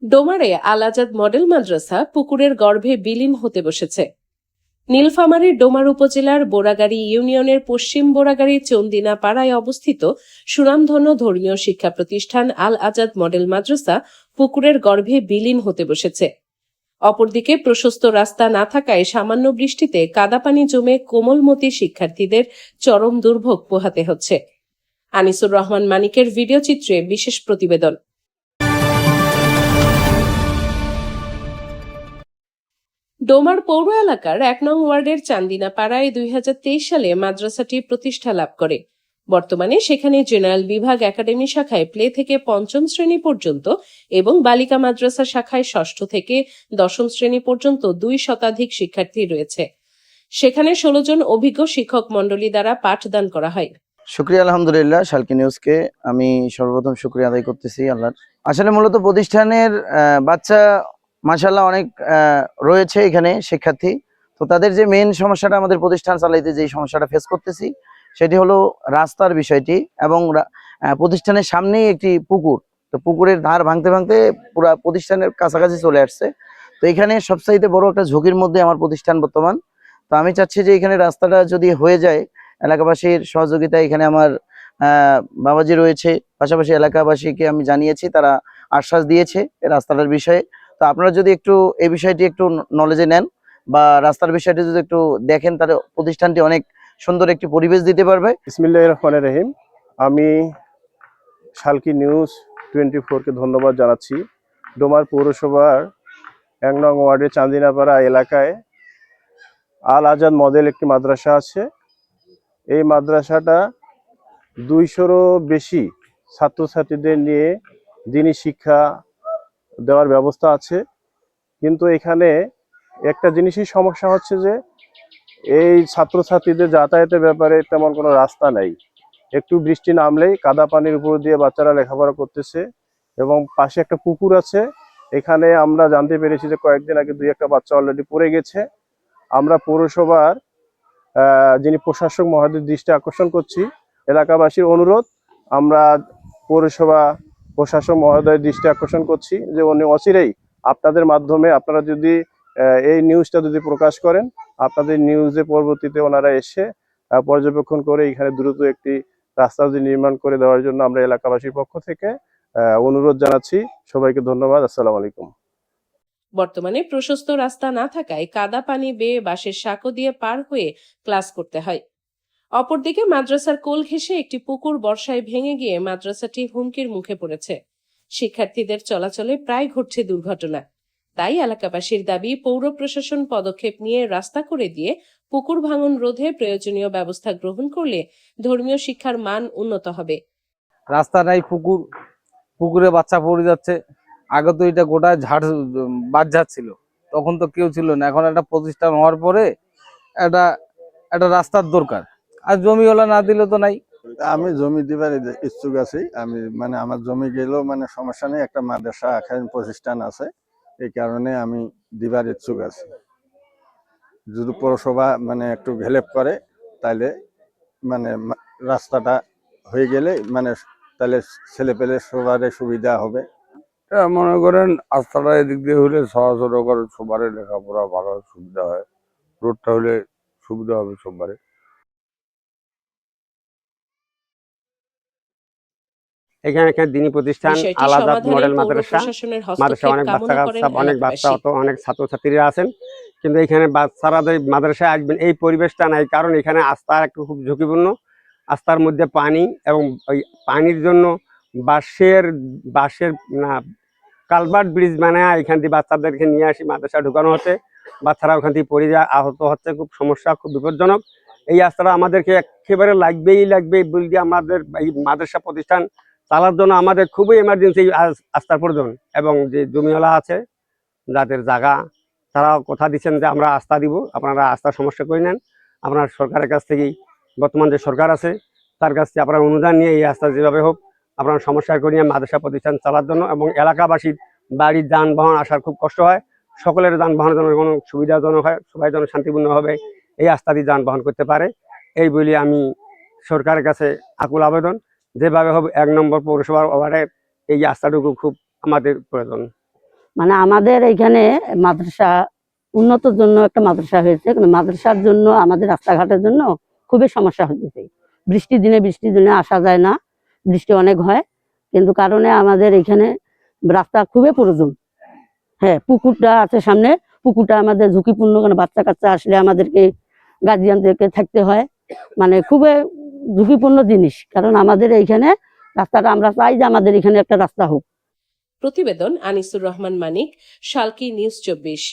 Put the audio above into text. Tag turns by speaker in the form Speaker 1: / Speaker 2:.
Speaker 1: ডোমারে আল Azad model মাদ্রাসা পুকুরের গর্ভে বিলীন হতে বসেছে। নীলফামারীর ডোমার উপজেলার বোরাগাড়ি ইউনিয়নের পশ্চিম বোরাগাড়ি চন্দিনা পাড়ায় অবস্থিত সুনামধন্য ধর্মীয় শিক্ষা প্রতিষ্ঠান আল আজাদ মডেল মাদ্রাসা পুকুরের গর্ভে বিলীন হতে বসেছে। অপরদিকে প্রশস্ত রাস্তা না থাকায় সামান্য বৃষ্টিতে কাদাপানি জমে কোমলমতি শিক্ষার্থীদের চরম দুর্ভোগ পোহাতে হচ্ছে। আনিসুর রহমান মানিকের ভিডিও চিত্রে বিশেষ প্রতিবেদন। ডোমার পৌর এলাকার ১ নং ওয়ার্ডের চান্দিনা পাড়ায় ২০২৩ সালে মাদ্রাসাটি প্রতিষ্ঠা লাভ করে। বর্তমানে সেখানে জেনারেল বিভাগ একাডেমি শাখায় প্লে থেকে ৫ম শ্রেণী পর্যন্ত এবং বালিকা মাদ্রাসা শাখায় ৬ষ্ঠ থেকে ১০ম শ্রেণী পর্যন্ত ২ শতাধিক শিক্ষার্থী রয়েছে। সেখানে ১৬ জন অভিজ্ঞ শিক্ষক মণ্ডলী দ্বারা পাঠদান করা হয়।
Speaker 2: শুকরিয়া আলহামদুলিল্লাহ, শালকি নিউজকে আমি সর্বপ্রথম শুকরিয়া আদায় করতেছি আল্লাহর। আসলে মূলত প্রতিষ্ঠানের বাচ্চা মাশাআল্লাহ অনেক রয়েছে এখানে শিক্ষার্থী। তো তাদের যে মেইন সমস্যাটা আমাদের প্রতিষ্ঠান চালাইতে যে সমস্যাটা ফেস করতেছি সেটি হলো রাস্তার বিষয়টি, এবং প্রতিষ্ঠানের সামনেই একটি পুকুর। তো পুকুরের ধার ভাঙতে ভাঙতে পুরা প্রতিষ্ঠানের কাছাকাছি চলে আসছে। তো এখানে সবচাইতে বড় একটা ঝুঁকির মধ্যে আমার প্রতিষ্ঠান বর্তমান। তো আমি চাচ্ছি যে এখানে রাস্তাটা যদি হয়ে যায়, এলাকাবাসীর সহযোগিতা, এখানে আমার বাবাজি রয়েছে, পাশাপাশি এলাকাবাসীকে আমি জানিয়েছি, তারা আশ্বাস দিয়েছে এই রাস্তাটার বিষয়ে। তো আপনারা যদি একটু এই বিষয়টি একটু নলেজে নেন বা রাস্তার বিষয়টি যদি একটু দেখেন, তাহলে প্রতিষ্ঠানটি অনেক সুন্দর একটি পরিবেশ দিতে পারবে।
Speaker 3: বিসমিল্লাহির রহমানির রহিম। আমি শালকি নিউজ 24-কে ধন্যবাদ জানাচ্ছি। ডোমার পৌরসভার ১ নং ওয়ার্ডের চান্দিনাপাড়া এলাকায় আল আজাদ মডেল একটি মাদ্রাসা আছে। এই মাদ্রাসাটা ২০০-রও বেশি ছাত্রছাত্রীদের নিয়ে দিনী শিক্ষা দেওয়ার ব্যবস্থা আছে। কিন্তু এখানে একটা জিনিসই সমস্যা হচ্ছে যে এই ছাত্রছাত্রীদের যাতায়াতের ব্যাপারে তেমন কোনো রাস্তা নেই। একটু বৃষ্টি নামলেই কাদা পানির উপর দিয়ে বাচ্চারা লেখাপড়া করতেছে, এবং পাশে একটা পুকুর আছে। এখানে আমরা জানতে পেরেছি যে কয়েকদিন আগে ২-১টা বাচ্চা অলরেডি পড়ে গেছে। আমরা পৌরসভার যিনি প্রশাসক মহোদয়ের দৃষ্টি আকর্ষণ করছি, এলাকাবাসীর অনুরোধ, আমরা পৌরসভা প্রশাসক মহোদয়ের দৃষ্টি আকর্ষণ করছি যে উনি অচিরেই আপনাদের মাধ্যমে আপনারা যদি এই নিউজটা যদি প্রকাশ করেন, আপনাদের নিউজে পরবর্তীতে ওনারা এসে পর্যবেক্ষণ করে এখানে দ্রুত একটি রাস্তা যদি নির্মাণ করে দেওয়ার জন্য আমরা এলাকাবাসীর পক্ষ থেকে অনুরোধ জানাচ্ছি। সবাইকে ধন্যবাদ। আসসালামু আলাইকুম।
Speaker 1: বর্তমানে প্রশস্ত রাস্তা না থাকায় কাদা পানি বেয়ে বাঁশের সাঁকো দিয়ে পার হয়ে ক্লাস করতে হয়। অপরদিকে মাদ্রাসার কোল ঘেঁষে একটি পুকুর বর্ষায় ভেঙে গিয়ে মাদ্রাসাটি হুমকির মুখে পড়েছে। শিক্ষার্থীদের চলাচলে প্রায় ঘটছে দুর্ঘটনা। তাই এলাকাবাসীর দাবি, পৌর প্রশাসন পদক্ষেপ নিয়ে রাস্তা করে দিয়ে পুকুর ভাঙন রোধে প্রয়োজনীয় ব্যবস্থা গ্রহণ করলে ধর্মীয় শিক্ষার মান উন্নত হবে।
Speaker 4: রাস্তা নাই, পুকুরে বাচ্চা পড়ে যাচ্ছে। আগে তো এটা গোটা ঝাড় বাঁধ ছিল, তখন তো কেউ ছিল না। এখন একটা প্রতিষ্ঠান হওয়ার পরে একটা একটা রাস্তার দরকার, আর জমিওয়ালা না দিলে তো নাই।
Speaker 5: আমি জমি দিবার ইচ্ছুক আছি। আমি আমার জমি গেলেও সমস্যা নেই, একটা মাদ্রাসা এখানে প্রতিষ্ঠান আছে, এই কারণে আমি দিবার ইচ্ছুক আছি। যদি পৌরসভা একটু হেল্প করে, তাহলে রাস্তাটা হয়ে গেলে তাহলে ছেলে পেলে সবার সুবিধা হবে।
Speaker 6: মনে করেন রাস্তাটা এদিক দিয়ে হলে চলাচল করে সবারই লেখাপড়া ভালো সুবিধা হয়, রোডটা হলে সুবিধা হবে সবারই।
Speaker 7: এখানে দিনী প্রতিষ্ঠান আল আজাদ মডেল মাদ্রাসা অনেক বাচ্চা অনেক বাচ্চা অনেক ছাত্রছাত্রীরা আছেন, কিন্তু এখানে বাচ্চারা মাদ্রাসায় আসবেন এই পরিবেশটা নাই। কারণ এখানে আস্থার একটু খুব ঝুঁকিপূর্ণ। আস্থার মধ্যে পানি, এবং ওই পানির জন্য বাঁশের না কালভার্ট ব্রিজ এখান থেকে বাচ্চাদেরকে নিয়ে আসি মাদ্রাসা ঢুকানো হচ্ছে। বাচ্চারা ওখান থেকে পড়ে যায়, আহত হচ্ছে, খুব সমস্যা, খুব বিপজ্জনক। এই রাস্তাটা আমাদেরকে একেবারে লাগবে বলতে আমাদের এই মাদ্রাসা প্রতিষ্ঠান চালার জন্য আমাদের খুবই এমার্জেন্সি আস্থার প্রয়োজন। এবং যে জমিওয়ালা আছে যাদের জায়গা, তারা কথা দিচ্ছেন যে আমরা আস্থা দিব, আপনারা আস্থার সমস্যা করে নেন। আপনার সরকারের কাছ থেকেই, বর্তমান যে সরকার আছে তার কাছ থেকে আপনারা অনুদান নিয়ে এই রাস্তা যেভাবে হোক আপনার সমস্যা করে নিয়ে মাদ্রাসা প্রতিষ্ঠান চালার জন্য, এবং এলাকাবাসীর বাড়ির যানবাহন আসার খুব কষ্ট হয়, সকলের যানবাহনের জন্য কোনো সুবিধাজনক হয়, সবাই যেন শান্তিপূর্ণভাবে এই রাস্তা দিয়ে যানবাহন করতে পারে, এই বলে আমি সরকারের কাছে আকুল আবেদন, যেভাবে হবে ১ নম্বর পৌরসভার ওয়ার্ডের এই রাস্তাটুকু খুব আমাদের প্রয়োজন।
Speaker 8: মানে আমাদের এইখানে মাদ্রাসা উন্নতর জন্য একটা মাদ্রাসা হয়েছে, কিন্তু মাদ্রাসার জন্য আমাদের রাস্তাঘাটের জন্য খুবই সমস্যা হচ্ছে। বৃষ্টির দিনে আসা যায় না, বৃষ্টি অনেক হয়, কিন্তু কারণে আমাদের এখানে রাস্তা খুবই প্রয়োজন। হ্যাঁ, পুকুরটা আছে সামনে, পুকুরটা আমাদের ঝুঁকিপূর্ণ, কারণ বাচ্চা কাচ্চা আসলে আমাদেরকে গার্জিয়ানদেরকে থাকতে হয়, মানে খুবই ঝুঁকিপূর্ণ জিনিস। কারণ আমাদের এইখানে রাস্তাটা, আমরা চাই যে আমাদের এখানে একটা রাস্তা হোক।
Speaker 1: প্রতিবেদন আনিসুর রহমান মানিক, শালকি নিউজ 24।